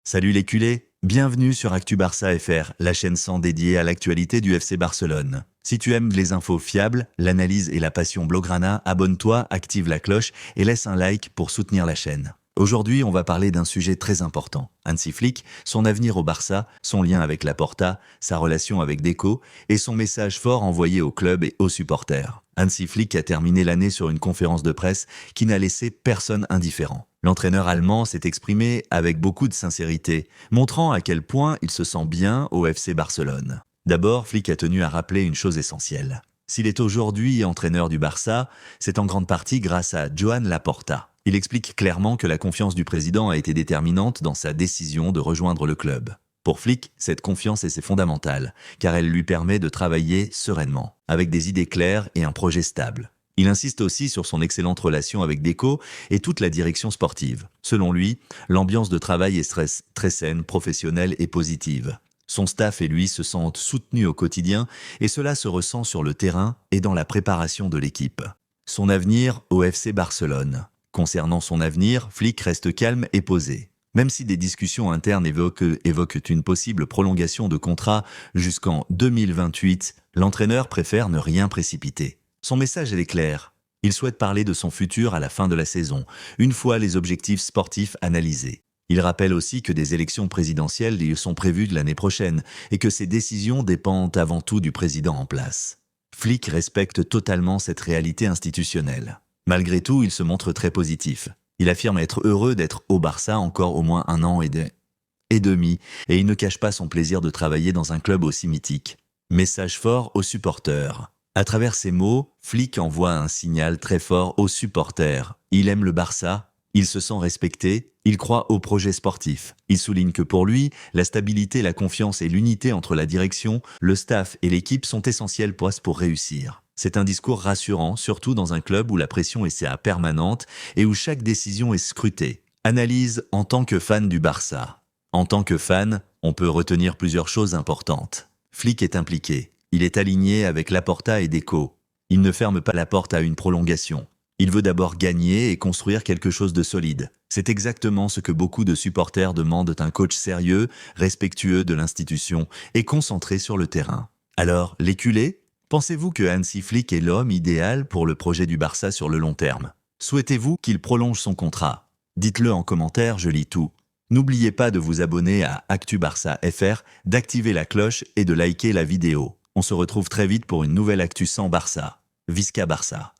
Salut les culés, bienvenue sur Actu Barça FR, la chaîne 100 dédiée à l'actualité du FC Barcelone. Si tu aimes les infos fiables, l'analyse et la passion Blaugrana, abonne-toi, active la cloche et laisse un like pour soutenir la chaîne. Aujourd'hui, on va parler d'un sujet très important. Hansi Flick, son avenir au Barça, son lien avec Laporta, sa relation avec Deco et son message fort envoyé au club et aux supporters. Hansi Flick a terminé l'année sur une conférence de presse qui n'a laissé personne indifférent. L'entraîneur allemand s'est exprimé avec beaucoup de sincérité, montrant à quel point il se sent bien au FC Barcelone. D'abord, Flick a tenu à rappeler une chose essentielle. S'il est aujourd'hui entraîneur du Barça, c'est en grande partie grâce à Joan Laporta. Il explique clairement que la confiance du président a été déterminante dans sa décision de rejoindre le club. Pour Flick, cette confiance est fondamentale, car elle lui permet de travailler sereinement, avec des idées claires et un projet stable. Il insiste aussi sur son excellente relation avec Deco et toute la direction sportive. Selon lui, l'ambiance de travail est très saine, professionnelle et positive. Son staff et lui se sentent soutenus au quotidien et cela se ressent sur le terrain et dans la préparation de l'équipe. Son avenir au FC Barcelone. Concernant son avenir, Flick reste calme et posé. Même si des discussions internes évoquent une possible prolongation de contrat jusqu'en 2028, l'entraîneur préfère ne rien précipiter. Son message est clair. Il souhaite parler de son futur à la fin de la saison, une fois les objectifs sportifs analysés. Il rappelle aussi que des élections présidentielles y sont prévues l'année prochaine et que ces décisions dépendent avant tout du président en place. Flick respecte totalement cette réalité institutionnelle. Malgré tout, il se montre très positif. Il affirme être heureux d'être au Barça encore au moins 1 an et demi, et il ne cache pas son plaisir de travailler dans un club aussi mythique. Message fort aux supporters. À travers ces mots, Flick envoie un signal très fort aux supporters. Il aime le Barça, il se sent respecté, il croit au projet sportif. Il souligne que pour lui, la stabilité, la confiance et l'unité entre la direction, le staff et l'équipe sont essentielles pour réussir. C'est un discours rassurant, surtout dans un club où la pression est permanente et où chaque décision est scrutée. Analyse en tant que fan du Barça. En tant que fan, on peut retenir plusieurs choses importantes. Flick est impliqué. Il est aligné avec Laporta et Deco. Il ne ferme pas la porte à une prolongation. Il veut d'abord gagner et construire quelque chose de solide. C'est exactement ce que beaucoup de supporters demandent d'un coach sérieux, respectueux de l'institution et concentré sur le terrain. Alors, les culés, pensez-vous que Hansi Flick est l'homme idéal pour le projet du Barça sur le long terme? Souhaitez-vous qu'il prolonge son contrat? Dites-le en commentaire, je lis tout. N'oubliez pas de vous abonner à Actu Barça FR, d'activer la cloche et de liker la vidéo. On se retrouve très vite pour une nouvelle Actu 100 Barça. Visca Barça.